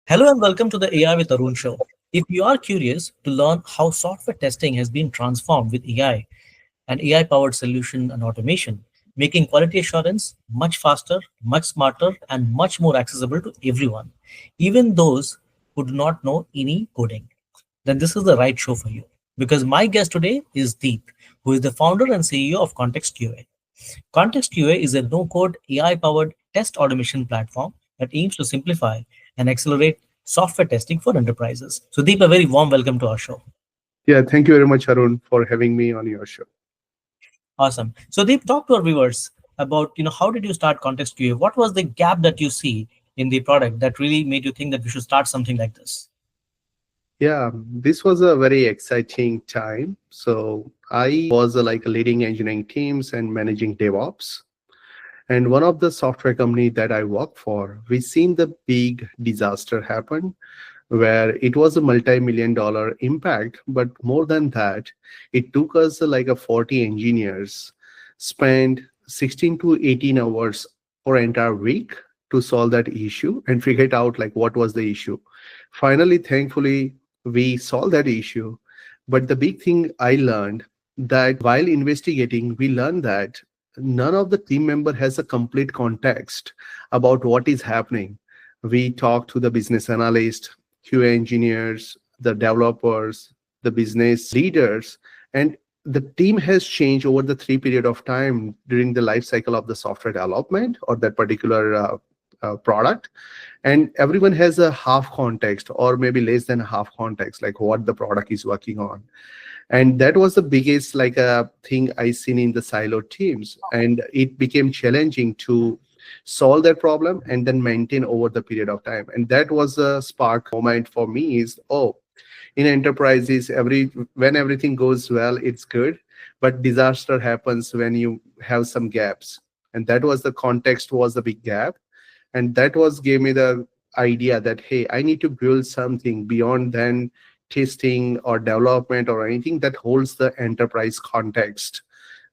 Hello and welcome to the AI with Arun Show. If you are curious to learn how software testing has been transformed with AI and AI powered solution and automation, making quality assurance much faster, much smarter, and much more accessible to everyone, even those who do not know any coding, then this is the right show for you. Because my guest today is Deep, who is the founder and CEO of ContextQA. ContextQA is a no-code AI-powered test automation platform that aims to simplify and accelerate software testing for enterprises. So, Deep, a very warm welcome to our show. Yeah, thank you very much, Arun, for having me on your show. Awesome. So, Deep, talk to our viewers about how did you start ContextQA? What was the gap that you see in the product that really made you think that we should start something like this? Yeah, this was a very exciting time. So I was like leading engineering teams and managing DevOps. And one of the software company that I work for, we seen the big disaster happen where it was a multi-million dollar impact. But more than that, it took us like a 40 engineers spent 16 to 18 hours for entire week to solve that issue and figure it out like what was the issue. Finally, thankfully, we solved that issue. But the big thing I learned that while investigating, we learned that none of the team member has a complete context about what is happening. We talked to the business analyst, QA engineers, the developers, the business leaders, and the team has changed over the three period of time during the life cycle of the software development or that particular product, and everyone has a half context or maybe less than a half context like what the product is working on. And that was the biggest like a thing I seen in the silo teams, and it became challenging to solve that problem and then maintain over the period of time. And that was a spark moment for me is, oh, in enterprises, when everything goes well, it's good, but disaster happens when you have some gaps. And that was the context was the big gap. And that was gave me the idea that, hey, I need to build something beyond than testing or development or anything that holds the enterprise context.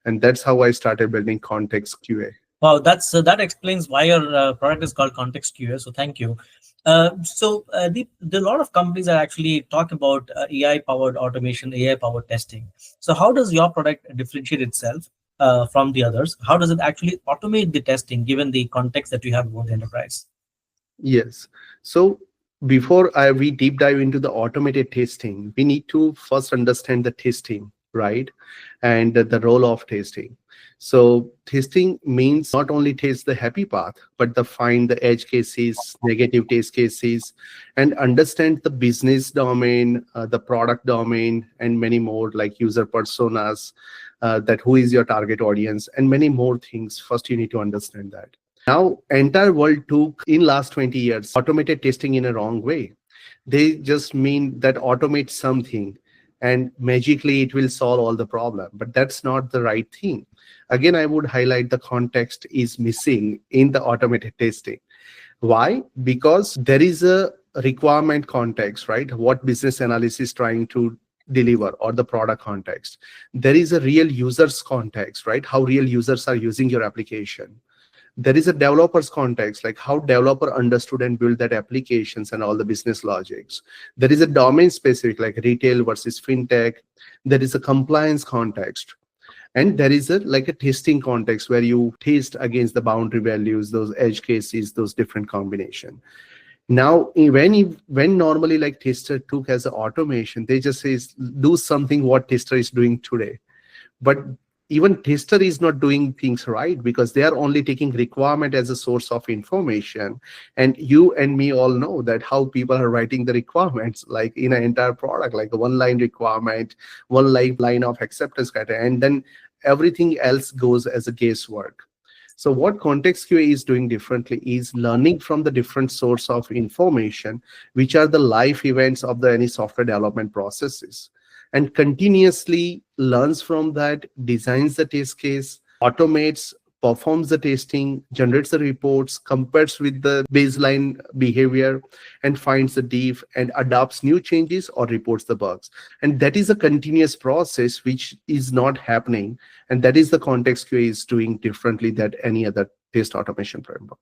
And that's how I started building Context QA. Wow, that explains why your product is called Context QA. So thank you. There are a lot of companies that actually talk about AI-powered automation, AI-powered testing. So how does your product differentiate itself from the others? How does it actually automate the testing, given the context that you have about the enterprise? Yes. So before we deep dive into the automated testing, we need to first understand the testing, right? And the role of testing. So testing means not only test the happy path, but the find the edge cases, negative test cases, and understand the business domain, the product domain, and many more like user personas, that who is your target audience, and many more things. First, you need to understand that. Now, entire world took in last 20 years automated testing in a wrong way. They just mean that automate something and magically it will solve all the problem. But that's not the right thing. Again, I would highlight the context is missing in the automated testing. Why? Because there is a requirement context, right? What business analyst is trying to deliver or the product context. There is a real users context, right? How real users are using your application. There is a developer's context, like how developer understood and built that applications and all the business logics. There is a domain specific, like retail versus fintech. There is a compliance context. And there is a like a testing context where you test against the boundary values, those edge cases, those different combination. Now, when normally like tester took as an automation, they just say do something what tester is doing today. But even tester is not doing things right because they are only taking requirement as a source of information. And you and me all know that how people are writing the requirements, like in an entire product, like a one line requirement, one line of acceptance criteria, and then everything else goes as a guesswork. So what Context QA is doing differently is learning from the different source of information, which are the live events of the any software development processes, and continuously learns from that, designs the test case, automates, performs the testing, generates the reports, compares with the baseline behavior, and finds the diff and adopts new changes or reports the bugs. And that is a continuous process which is not happening. And that is the Context QA is doing differently than any other test automation framework.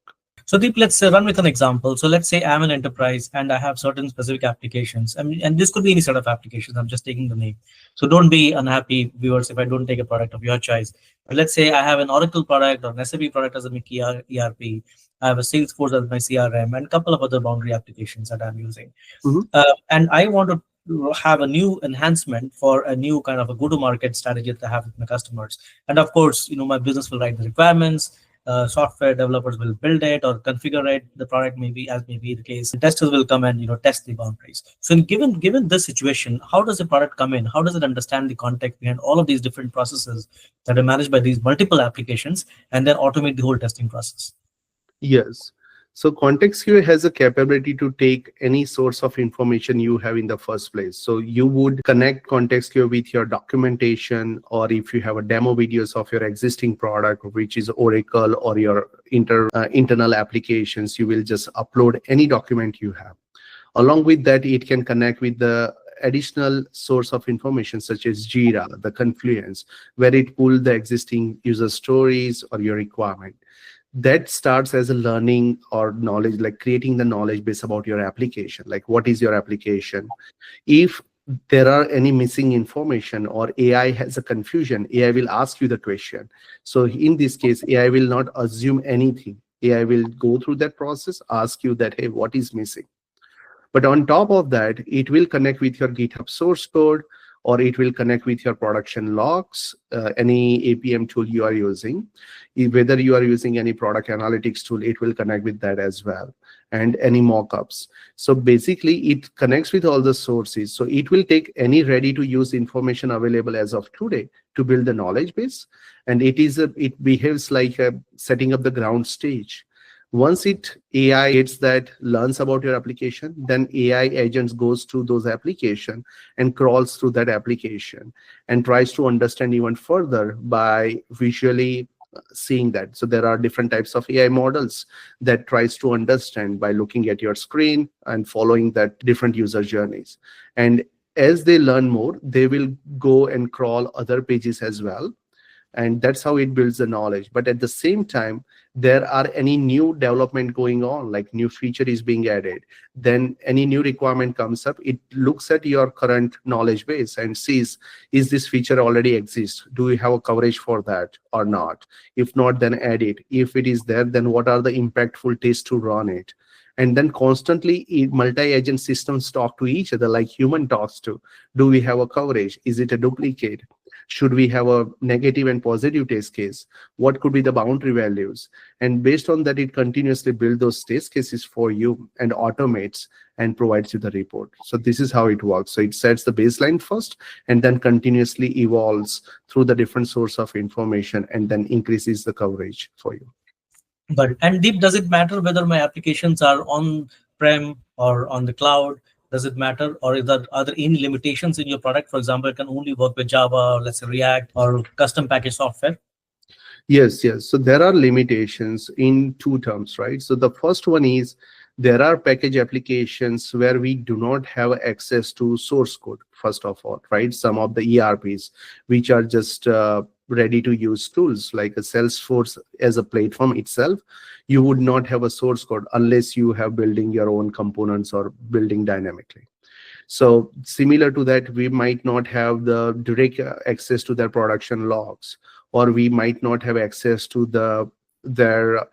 So Deep, let's run with an example. So let's say I'm an enterprise and I have certain specific applications. I mean, and this could be any set of applications. I'm just taking the name. So don't be unhappy, viewers, if I don't take a product of your choice. But let's say I have an Oracle product or an SAP product as a key ERP. I have a Salesforce as my CRM and a couple of other boundary applications that I'm using. Mhm. And I want to have a new enhancement for a new kind of a go-to-market strategy that I have with my customers. And of course, my business will write the requirements. Software developers will build it or configure it. The product maybe, as may be the case, testers will come and test the boundaries. So, given this situation, how does the product come in? How does it understand the context behind all of these different processes that are managed by these multiple applications, and then automate the whole testing process? Yes. So ContextQA has a capability to take any source of information you have in the first place. So you would connect ContextQA with your documentation, or if you have a demo videos of your existing product, which is Oracle or your internal applications, you will just upload any document you have. Along with that, it can connect with the additional source of information such as Jira, the Confluence, where it pulled the existing user stories or your requirement. That starts as a learning or knowledge, like creating the knowledge base about your application, like what is your application. If there are any missing information or AI has a confusion, AI will ask you the question. So in this case, AI will not assume anything. AI will go through that process, ask you that, hey, what is missing? But on top of that, it will connect with your GitHub source code, or it will connect with your production logs, any APM tool you are using. Whether you are using any product analytics tool, it will connect with that as well, and any mockups. So basically, it connects with all the sources. So it will take any ready-to-use information available as of today to build the knowledge base, and it behaves like setting up the ground stage. Once AI gets that, learns about your application, then AI agents goes to those application and crawls through that application and tries to understand even further by visually seeing that. So there are different types of AI models that tries to understand by looking at your screen and following that different user journeys. And as they learn more, they will go and crawl other pages as well, and that's how it builds the knowledge. But at the same time, there are any new development going on, like new feature is being added, then any new requirement comes up, it looks at your current knowledge base and sees, is this feature already exists, do we have a coverage for that or not? If not, then add it. If it is there, then what are the impactful tests to run it? And then constantly multi-agent systems talk to each other like human talks to, do we have a coverage, is it a duplicate, should we have a negative and positive test case, what could be the boundary values? And based on that, it continuously builds those test cases for you and automates and provides you the report. So this is how it works. So it sets the baseline first and then continuously evolves through the different source of information and then increases the coverage for you. But and Deep, does it matter whether my applications are on-prem or on the cloud? Does it matter, or are there any limitations in your product? For example, it can only work with Java, or let's say React, or custom package software. Yes, yes. So there are limitations in two terms, right? So the first one is there are package applications where we do not have access to source code, first of all, right? Some of the ERPs, which are just ready to use tools like a Salesforce as a platform itself, you would not have a source code unless you have building your own components or building dynamically. So similar to that, we might not have the direct access to their production logs, or we might not have access to their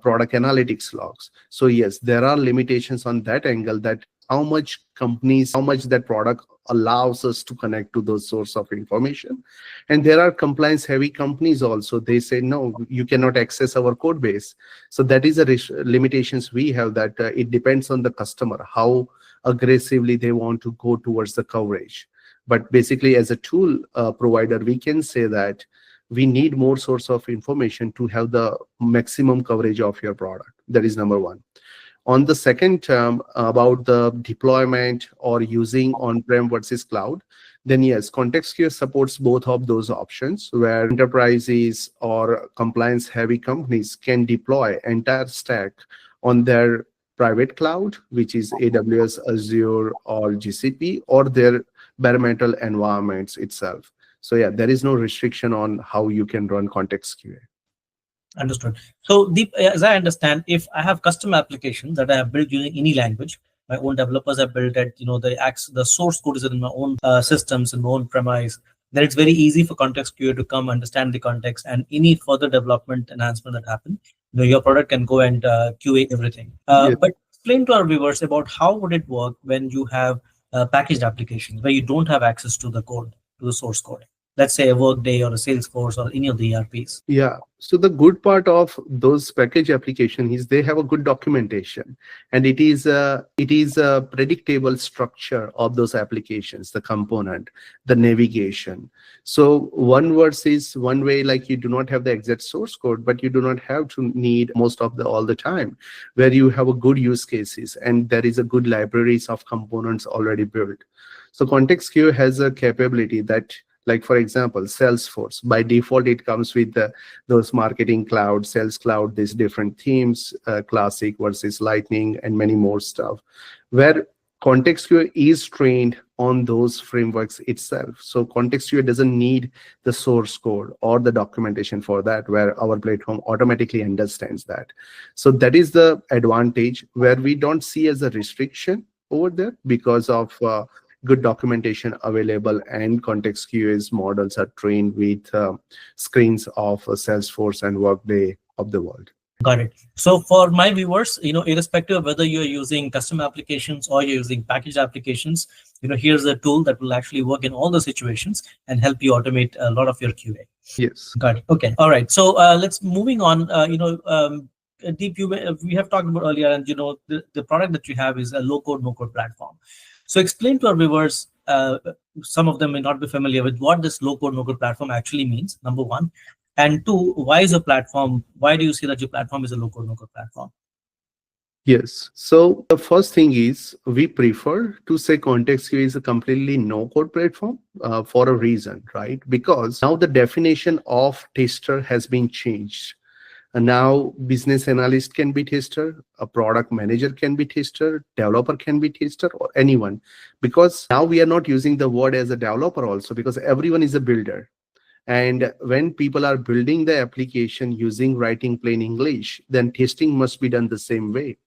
product analytics logs. So yes, there are limitations on that angle, that how much that product allows us to connect to those source of information. And there are compliance heavy companies also, they say no, you cannot access our code base. So that is a limitations we have, that it depends on the customer how aggressively they want to go towards the coverage. But basically, as a tool provider, we can say that we need more source of information to have the maximum coverage of your product. That is number one. On the second term, about the deployment or using on-prem versus cloud, then yes, ContextQA supports both of those options, where enterprises or compliance heavy companies can deploy entire stack on their private cloud, which is AWS, Azure, or GCP, or their bare metal environments itself. So yeah, there is no restriction on how you can run ContextQA. Understood. So, Deep, as I understand, if I have custom applications that I have built using any language, my own developers have built it, the source code is in my own systems and my own premise, then it's very easy for context QA to come understand the context and any further development enhancement that happen. Your product can go and QA everything. Yes. But explain to our viewers about how would it work when you have packaged applications where you don't have access to the code, to the source code. Let's say a Workday or a Salesforce or any of the ERPs. Yeah. So the good part of those package application is they have a good documentation, and it is a predictable structure of those applications, the component, the navigation. So one verse is one way, like you do not have the exact source code, but you do not have to need most of the all the time, where you have a good use cases and there is a good libraries of components already built. So ContextQA has a capability that, like for example, Salesforce, by default, it comes with those marketing cloud, sales cloud, these different themes, classic versus lightning, and many more stuff, where ContextQA is trained on those frameworks itself. So ContextQA doesn't need the source code or the documentation for that, where our platform automatically understands that. So that is the advantage, where we don't see as a restriction over there because of good documentation available, and context QA's models are trained with screens of Salesforce and Workday of the world. Got it. So for my viewers, irrespective of whether you're using custom applications or you're using packaged applications, here's a tool that will actually work in all the situations and help you automate a lot of your QA. Yes. Got it. Okay. All right. So let's moving on. Deep, we have talked about earlier, and the product that you have is a low code, no code platform. So explain to our viewers, some of them may not be familiar with what this low code, no code platform actually means, number one. And two, why do you see that your platform is a low code, no code platform? Yes. So the first thing is we prefer to say ContextQA is a completely no-code platform for a reason, right? Because now the definition of tester has been changed. And now business analyst can be tester, a product manager can be tester, developer can be tester, or anyone. Because now we are not using the word as a developer also, because everyone is a builder. And when people are building the application using writing plain English, then testing must be done the same way.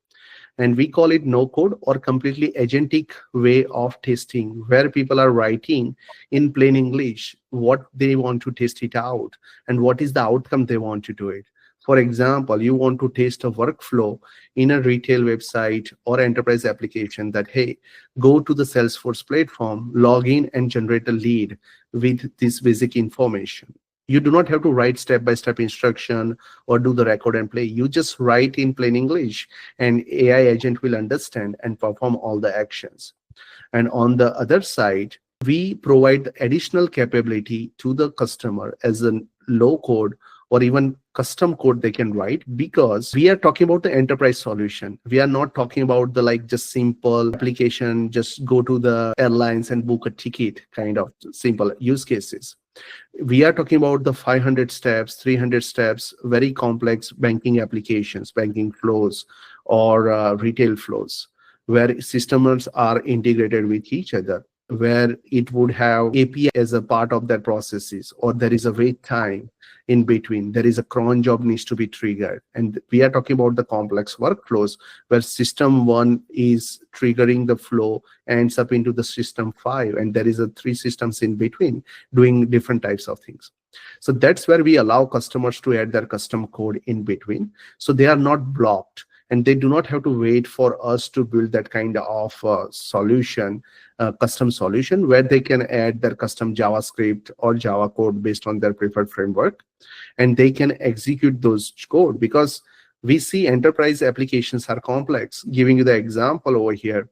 And we call it no code or completely agentic way of testing, where people are writing in plain English what they want to test it out and what is the outcome they want to do it. For example, you want to test a workflow in a retail website or enterprise application that, hey, go to the Salesforce platform, log in and generate a lead with this basic information. You do not have to write step-by-step instruction or do the record and play. You just write in plain English and AI agent will understand and perform all the actions. And on the other side, we provide additional capability to the customer as a low code or even custom code they can write, because we are talking about the enterprise solution. We are not talking about the just simple application, just go to the airlines and book a ticket kind of simple use cases. We are talking about the 500 steps, 300 steps, very complex banking applications, banking flows, or retail flows, where systems are integrated with each other, where it would have API as a part of that processes, or there is a wait time in between, there is a cron job needs to be triggered. And we are talking about the complex workflows where system 1 is triggering the flow, ends up into the system 5, and there is a 3 systems in between doing different types of things. So that's where we allow customers to add their custom code in between, so they are not blocked and they do not have to wait for us to build that kind of solution, custom solution, where they can add their custom JavaScript or Java code based on their preferred framework, and they can execute those code. Because we see enterprise applications are complex. Giving you the example over here,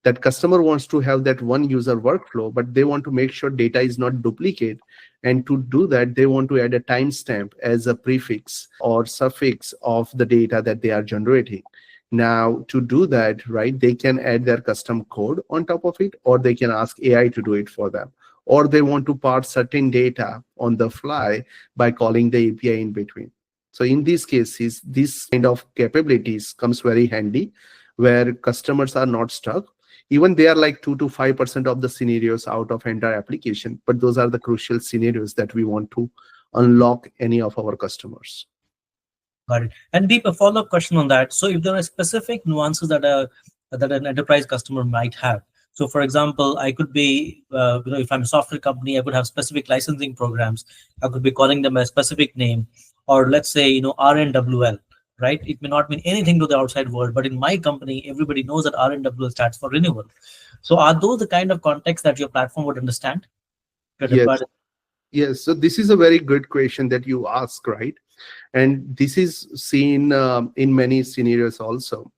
that customer wants to have that one user workflow, but they want to make sure data is not duplicate. And to do that, they want to add a timestamp as a prefix or suffix of the data that they are generating. Now, to do that, right, they can add their custom code on top of it, or they can ask AI to do it for them. Or they want to parse certain data on the fly by calling the API in between. So in these cases, this kind of capabilities comes very handy, where customers are not stuck. Even they are like 2 to 5% of the scenarios out of entire application, but those are the crucial scenarios that we want to unlock any of our customers. Got it. And Deep, a follow-up question on that. So if there are specific nuances that an enterprise customer might have. So for example, I could be, if I'm a software company, I could have specific licensing programs. I could be calling them a specific name, or let's say, RNWL, right? It may not mean anything to the outside world, but in my company, everybody knows that RNWL stands for renewal. So are those the kind of context that your platform would understand to deploy? Yes. Yes, so this is a very good question that you ask, right? And this is seen in many scenarios also,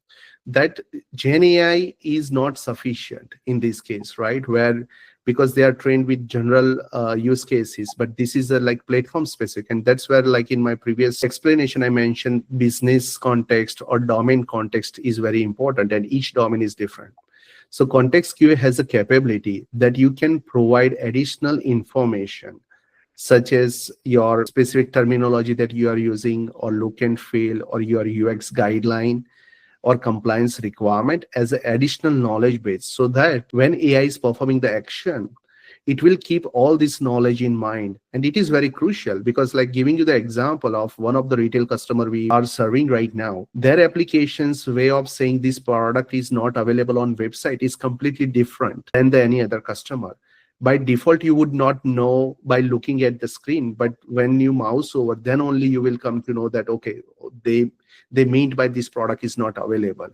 that Gen AI is not sufficient in this case, right? Where because they are trained with general use cases, but this is a like platform specific, and that's where, like in my previous explanation, I mentioned business context or domain context is very important, and each domain is different. So ContextQA has a capability that you can provide additional information such as your specific terminology that you are using, or look and feel, or your UX guideline or compliance requirement as an additional knowledge base, so that when AI is performing the action, it will keep all this knowledge in mind. And it is very crucial because, like giving you the example of one of the retail customer we are serving right now, their application's way of saying this product is not available on website is completely different than the any other customer. By default, you would not know by looking at the screen, but when you mouse over, then only you will come to know that, okay, they mean by this product is not available.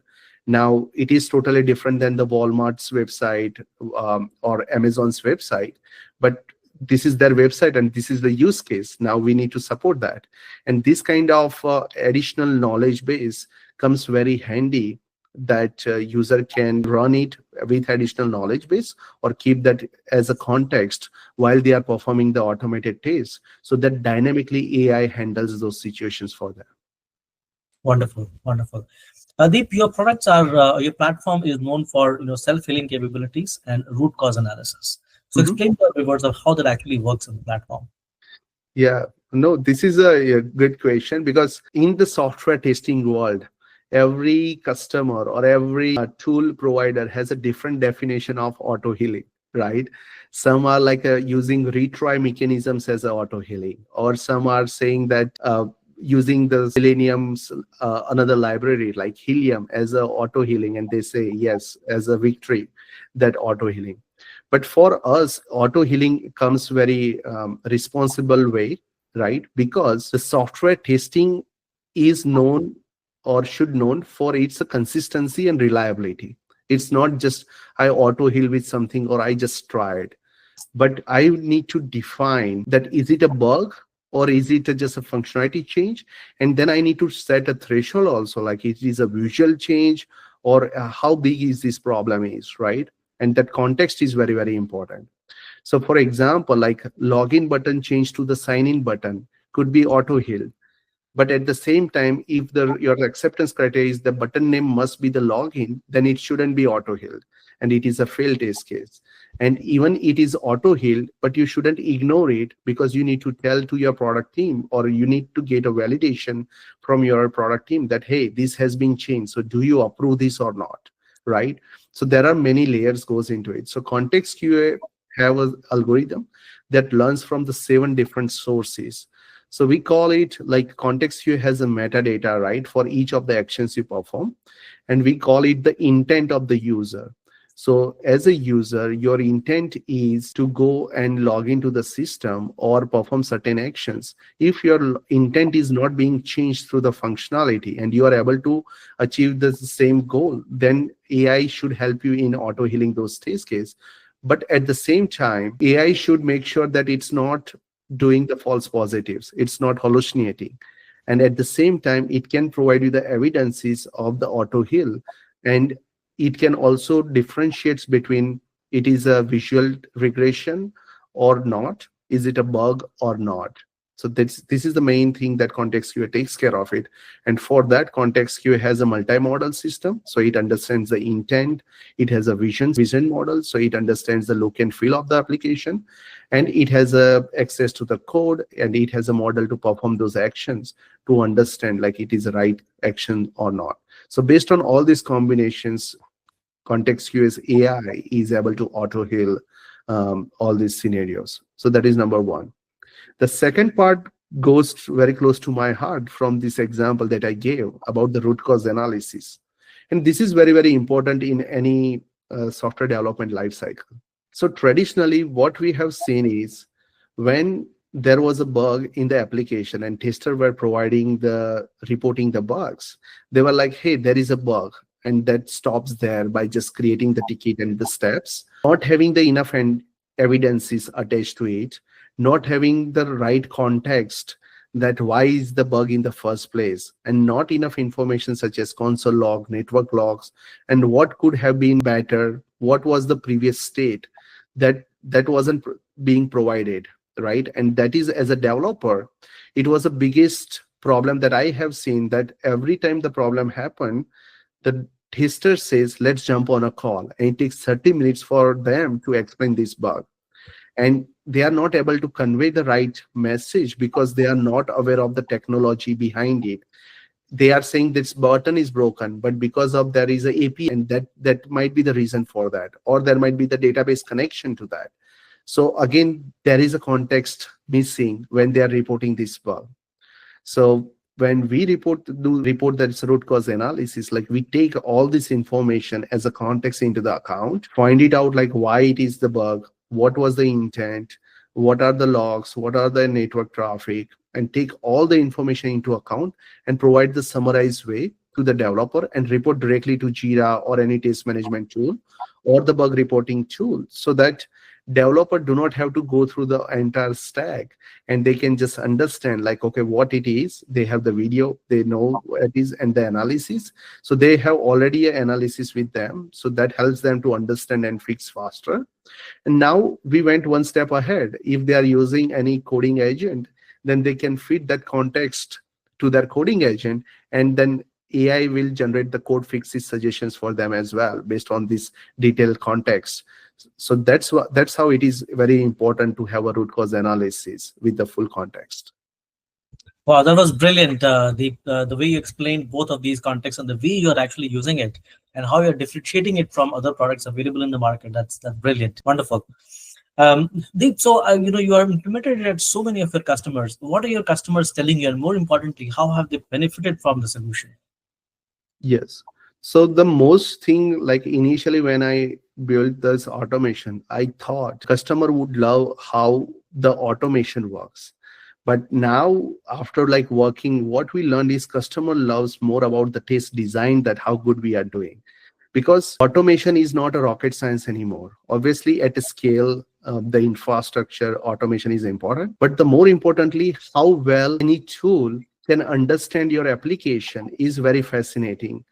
Now it is totally different than the Walmart's website or Amazon's website, but this is their website and this is the use case. Now we need to support that, and this kind of additional knowledge base comes very handy, that user can run it with additional knowledge base or keep that as a context while they are performing the automated test, so that dynamically AI handles those situations for them. Wonderful, wonderful. Deep, your products are your platform is known for self-healing capabilities and root cause analysis. So Mhm. explain to our viewers of how that actually works in the platform. Yeah, no, this is a good question, because in the software testing world, every customer or every tool provider has a different definition of auto healing, right? Some are like using retry mechanisms as a auto healing, or some are saying that using the Selenium's another library like Helium as a auto healing, and they say yes as a victory, that auto healing. But for us, auto healing comes very responsible way, right? Because the software testing is known or should known for its consistency and reliability. It's not just I auto heal with something or I just tried, but I need to define that, is it a bug or is it just a functionality change? And then I need to set a threshold also, like it is a visual change, or how big is this problem is, right? And that context is very, very important. So for example, like login button change to the sign in button could be auto healed, but at the same time, if the your acceptance criteria is the button name must be the login, then it shouldn't be auto healed, and it is a failed test case. And even it is auto healed, but you shouldn't ignore it, because you need to tell to your product team, or you need to get a validation from your product team that, hey, this has been changed, so do you approve this or not, right? So there are many layers goes into it. So context QA have an algorithm that learns from the 7 different sources. So we call it like context queue has a metadata, right, for each of the actions you perform. And we call it the intent of the user. So as a user, your intent is to go and log into the system or perform certain actions. If your intent is not being changed through the functionality and you are able to achieve the same goal, then AI should help you in auto healing those test cases. But at the same time, AI should make sure that it's not doing the false positives, it's not hallucinating, and at the same time it can provide you the evidences of the auto heal, and it can also differentiates between it is a visual regression or not, is it a bug or not. So this is the main thing that context QA takes care of it. And for that, context QA has a multi-modal system, so it understands the intent, it has a vision model, so it understands the look and feel of the application, and it has a access to the code, and it has a model to perform those actions to understand like it is the right action or not. So based on all these combinations, ContextQA's AI is able to auto heal all these scenarios. So that is number one. The second part very close to my heart from this example that I gave about the root cause analysis. And this is very, very important in any software development lifecycle. So traditionally, what we have seen is when there was a bug in the application and testers were reporting the bugs, they were like, hey, there is a bug. And that stops there by just creating the ticket and the steps, not having the enough evidences attached to it, not having the right context that why is the bug in the first place, and not enough information such as console log, network logs, and what could have been better, what was the previous state that wasn't being provided, right? And that is, as a developer, it was the biggest problem that I have seen, that every time the problem happened, the tester says, let's jump on a call, and it takes 30 minutes for them to explain this bug, and they are not able to convey the right message because they are not aware of the technology behind it. They are saying this button is broken, but because of there is a API, and that might be the reason for that, or there might be the database connection to that. So again, there is a context missing when they are reporting this bug. So when we report that it's root cause analysis, like we take all this information as a context into the account, find it out like why it is the bug, what was the intent, what are the logs, what are the network traffic, and take all the information into account and provide the summarized way to the developer and report directly to Jira or any test management tool or the bug reporting tool, so that developer do not have to go through the entire stack, and they can just understand like, okay, what it is. They have the video, they know what it is, and the analysis. So they have already an analysis with them, so that helps them to understand and fix faster. And now we went one step ahead. If they are using any coding agent, then they can feed that context to their coding agent, and then AI will generate the code fixes suggestions for them as well based on this detailed context. So that's how it is very important to have a root cause analysis with the full context. Wow, that was brilliant. The way you explained both of these contexts and the way you are actually using it and how you're differentiating it from other products available in the market. That's brilliant. Wonderful. Deep, so you are implemented it at so many of your customers. What are your customers telling you, and more importantly, how have they benefited from the solution? Yes. So the most thing, like initially when I built this automation, I thought customer would love how the automation works. But now after like working, what we learned is customer loves more about the test design, that how good we are doing. Because automation is not a rocket science anymore. Obviously at a scale, the infrastructure automation is important, but the more importantly, how well any tool can understand your application is very fascinating.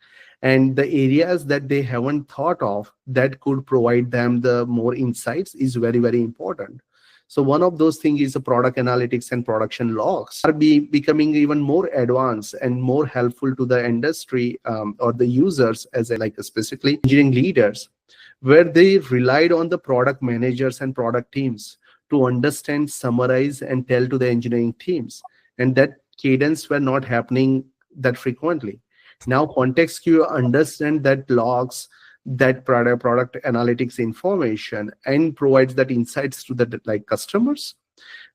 And the areas that they haven't thought of that could provide them the more insights is very, very important. So one of those things is the product analytics and production logs are becoming even more advanced and more helpful to the industry or the users, as I like specifically engineering leaders, where they relied on the product managers and product teams to understand, summarize, and tell to the engineering teams. And that cadence were not happening that frequently. Now ContextQA understand that logs, that product analytics information, and provides that insights to the like customers.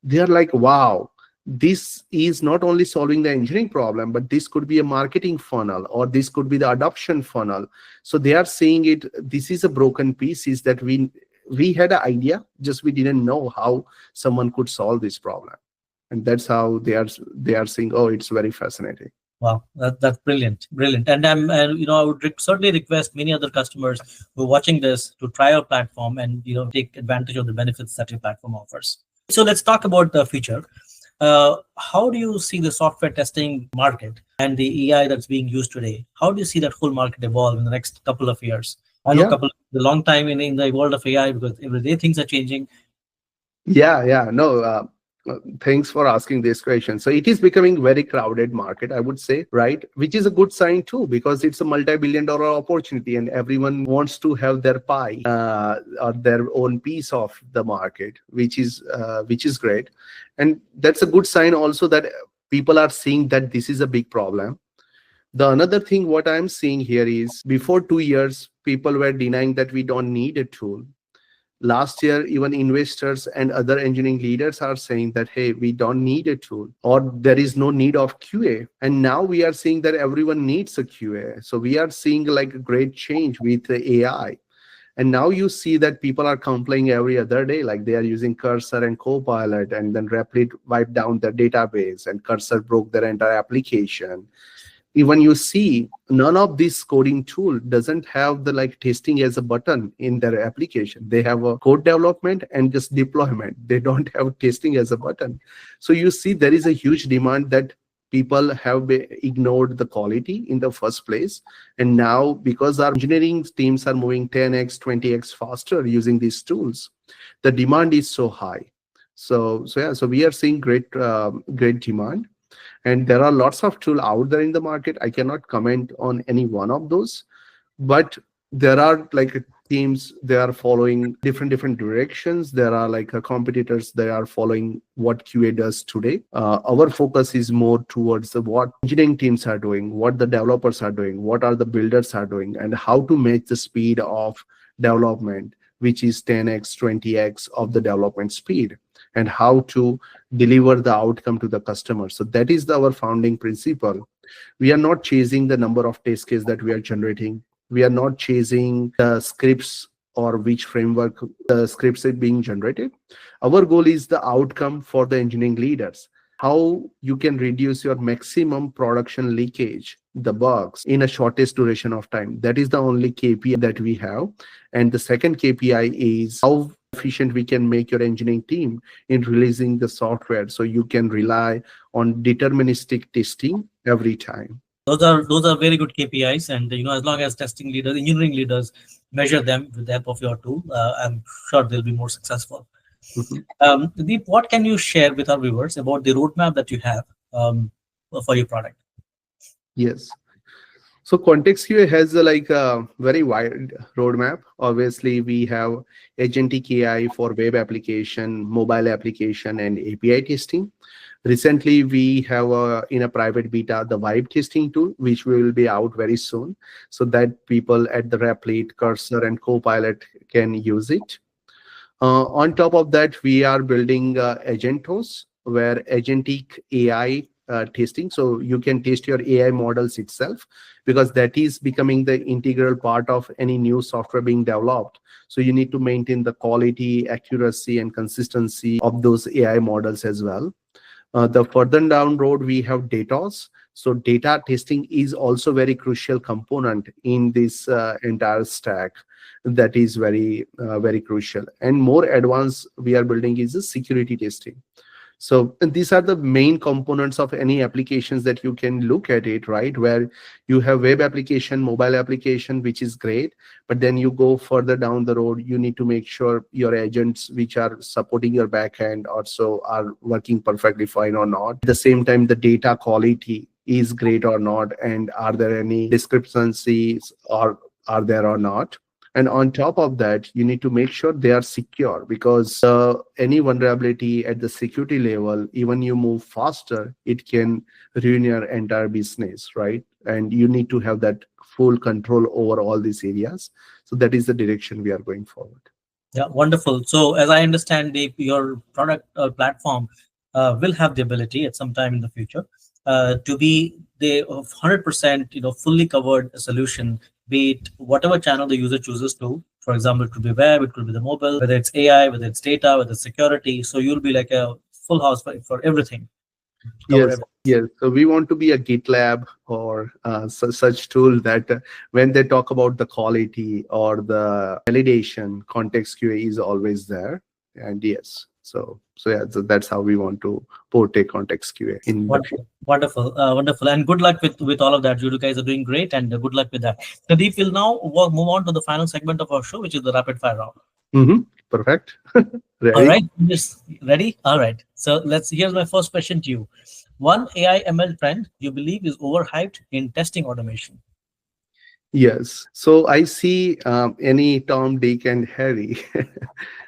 They are like, wow, this is not only solving the engineering problem, but this could be a marketing funnel, or this could be the adoption funnel. So they are saying it, this is a broken piece, is that we had an idea, just we didn't know how someone could solve this problem. And that's how they are saying, oh, it's very fascinating. Wow, that's brilliant. And I would certainly request many other customers who are watching this to try our platform and take advantage of the benefits that your platform offers. So let's talk about the future. How do you see the software testing market and the AI that's being used today? How do you see that whole market evolve in the next couple of years? I know a long time in the world of AI, because every day things are changing. No. Thanks for asking this question. So it is becoming very crowded market, I would say, right? Which is a good sign too, because it's a multi-billion-dollar opportunity and everyone wants to have their pie or their own piece of the market, which is great. And that's a good sign also that people are seeing that this is a big problem. The another thing what I'm seeing here is, before 2 years, people were denying that we don't need a tool. Last year, even investors and other engineering leaders are saying that, hey, we don't need a tool, or there is no need of QA. And now we are seeing that everyone needs a QA. So we are seeing like a great change with the AI. And now you see that people are complaining every other day, like they are using Cursor and Copilot, and then Replit wiped down their database, and Cursor broke their entire application. Even you see, none of this coding tool doesn't have the like testing as a button in their application. They have a code development and just deployment. They don't have testing as a button. So you see, there is a huge demand that people have ignored the quality in the first place. And now, because our engineering teams are moving 10x, 20x faster using these tools, the demand is so high. So we are seeing great demand. And there are lots of tools out there in the market. I cannot comment on any one of those, but there are like teams, they are following different directions. There are like competitors, they are following what QA does today. Our focus is more towards what engineering teams are doing, what the developers are doing, what are the builders are doing, and how to match the speed of development, which is 10x, 20x of the development speed, and how to deliver the outcome to the customer. So that is our founding principle. We are not chasing the number of test cases that we are generating. We are not chasing the scripts or which framework the scripts are being generated. Our goal is the outcome for the engineering leaders. How you can reduce your maximum production leakage, the bugs, in a shortest duration of time. That is the only KPI that we have. And the second KPI is how efficient we can make your engineering team in releasing the software, so you can rely on deterministic testing every time. Those are very good KPIs, and as long as testing leaders, engineering leaders measure them with the help of your tool, I'm sure they'll be more successful. Mhm. Deep, what can you share with our viewers about the roadmap that you have for your product? Yes. So ContextQA has a very wide roadmap. Obviously, we have agentic AI for web application, mobile application, and API testing. Recently, we have in a private beta the vibe testing tool, which will be out very soon, so that people at the Replit, Cursor, and Copilot can use it. On top of that, we are building Agentos, where agentic AI testing. So you can test your AI models itself, because that is becoming the integral part of any new software being developed. So you need to maintain the quality, accuracy, and consistency of those AI models as well. The further down road, we have datas. So data testing is also very crucial component in this entire stack. That is very crucial. And more advanced we are building is the security testing. So and these are the main components of any applications that you can look at it, right? Where you have web application, mobile application, which is great, but then you go further down the road, you need to make sure your agents which are supporting your backend also are working perfectly fine or not. At the same time, the data quality is great or not, and are there any discrepancies or are there or not. And on top of that, you need to make sure they are secure, because any vulnerability at the security level, even you move faster, it can ruin your entire business, right? And you need to have that full control over all these areas. So that is the direction we are going forward. Yeah, wonderful. So as I understand, your product platform will have the ability at some time in the future to be the 100% fully covered solution, be it whatever channel the user chooses to. For example, it could be web, it could be the mobile, whether it's AI, whether it's data, whether it's security. So you'll be like a full house for everything. Cover Yes, everything. yes. So we want to be a GitLab or such tool that when they talk about the quality or the validation, context QA is always there. And yes, so yeah, so that's how we want to portray context QA in the future. Wonderful, wonderful, wonderful, and good luck with all of that. You guys are doing great, and good luck with that. Pradeep will now move on to the final segment of our show, which is the rapid fire round. Perfect. All Ready? right, just ready? All right. So here's my first question to you. One AI ML trend you believe is overhyped in testing automation. Yes. So I see any Tom, Dick, and Harry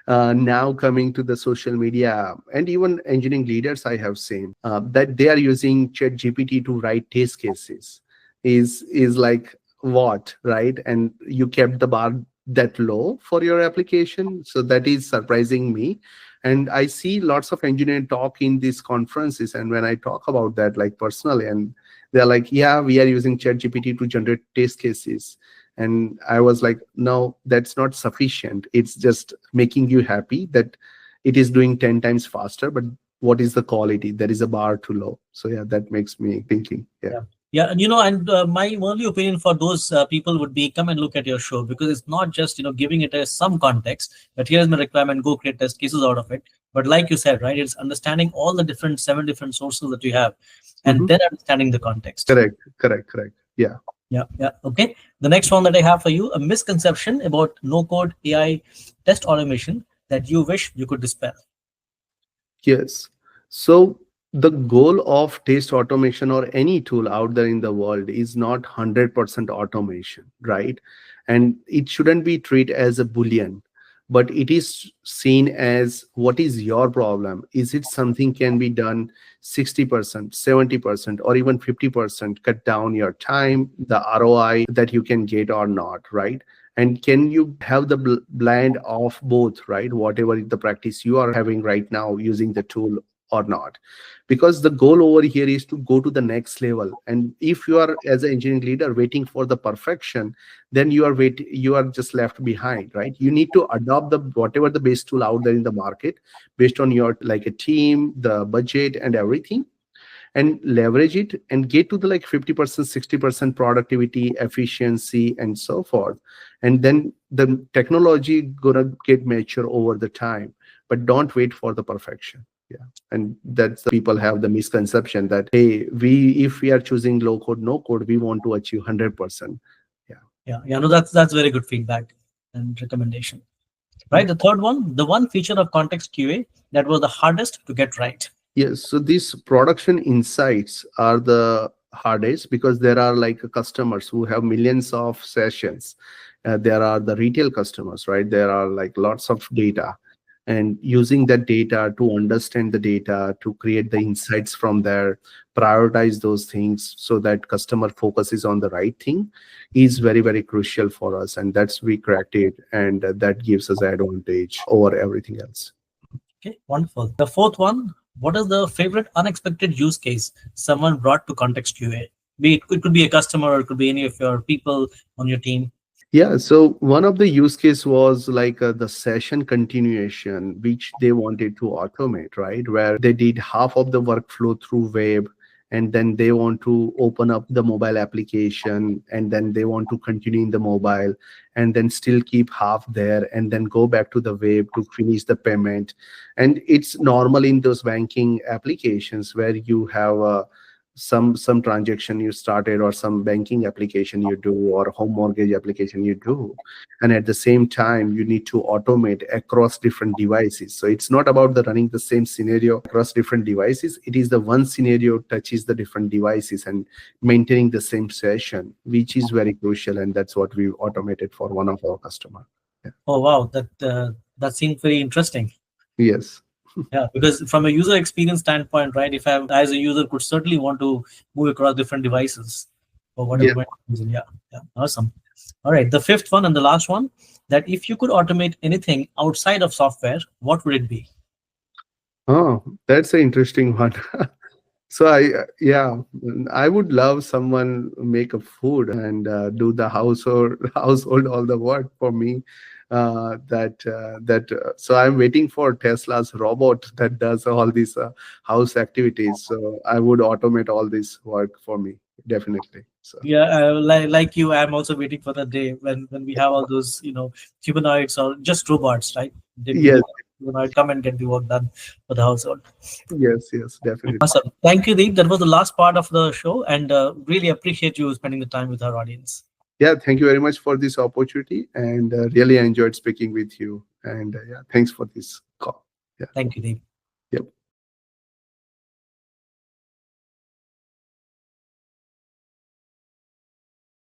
now coming to the social media and even engineering leaders. I have seen that they are using ChatGPT to write test cases. Is like what, right? And you kept the bar that low for your application. So that is surprising me. And I see lots of engineering talk in these conferences, and when I talk about that, like personally, and they're like, yeah, we are using ChatGPT to generate test cases. And I was like, no, that's not sufficient. It's just making you happy that it is doing 10 times faster, but what is the quality? There is a bar too low. So yeah, that makes me thinking. Yeah. Yeah. Yeah, and and my only opinion for those people would be come and look at your show, because it's not just giving it as some context, but here's my requirement, go create test cases out of it. But like you said, right, it's understanding all the different 7 different sources that you have, and Mhm. then understanding the context. Correct. Yeah. Yeah, yeah. Okay. The next one that I have for you, a misconception about no-code AI test automation that you wish you could dispel. Yes. So the goal of test automation or any tool out there in the world is not 100% automation, right? And it shouldn't be treated as a boolean, but it is seen as what is your problem? Is it something can be done 60%, 70%, or even 50%, cut down your time, the ROI that you can get or not, right? And can you have the blend of both, right? Whatever the practice you are having right now using the tool or not, because the goal over here is to go to the next level. And if you are as an engineering leader waiting for the perfection, then you are just left behind, right? You need to adopt the whatever the best tool out there in the market based on your like a team, the budget and everything, and leverage it and get to the like 50%, 60% productivity, efficiency, and so forth. And then the technology gonna get mature over the time, but don't wait for the perfection. Yeah. And that's the people have the misconception that, hey, if we are choosing low code, no code, we want to achieve 100%. Yeah. Yeah, yeah. No, that's very good feedback and recommendation. Right. The third one, the one feature of Context QA that was the hardest to get right. Yes, so these production insights are the hardest because there are like customers who have millions of sessions. There are the retail customers, right? There are like lots of data, and using that data to understand the data, to create the insights from there, prioritize those things so that customer focuses on the right thing is very, very crucial for us. And that's we cracked it, and that gives us advantage over everything else. Okay, wonderful. The fourth one, what is the favorite unexpected use case someone brought to Context QA? It could be a customer, or it could be any of your people on your team. Yeah, so one of the use case was like the session continuation, which they wanted to automate, right? Where they did half of the workflow through web, and then they want to open up the mobile application, and then they want to continue in the mobile, and then still keep half there, and then go back to the web to finish the payment. And it's normal in those banking applications where you have some transaction you started, or some banking application you do, or home mortgage application you do, and at the same time you need to automate across different devices. So it's not about the running the same scenario across different devices. It is the one scenario touches the different devices and maintaining the same session, which is very crucial, and that's what we automated for one of our customer. Yeah. Oh wow, that seems very interesting. Yes. Yeah, because from a user experience standpoint, right? If I, as a user, could certainly want to move across different devices or whatever. Yeah. my using. Yeah, yeah, awesome. All right, the fifth one and the last one, that if you could automate anything outside of software, what would it be? Oh, that's an interesting one. So yeah, I would love someone make a food and do the household all the work for me. So I'm waiting for Tesla's robot that does all these house activities. So I would automate all this work for me, definitely. So Yeah, like you, I'm also waiting for the day when we have all those humanoids or just robots, right? They yes, don't humanoid come and get the work done for the household. yes, definitely. Awesome. Thank you, Deep. That was the last part of the show, and really appreciate you spending the time with our audience. Yeah, thank you very much for this opportunity, and really enjoyed speaking with you. And yeah, thanks for this call. Yeah. Thank you, Deep.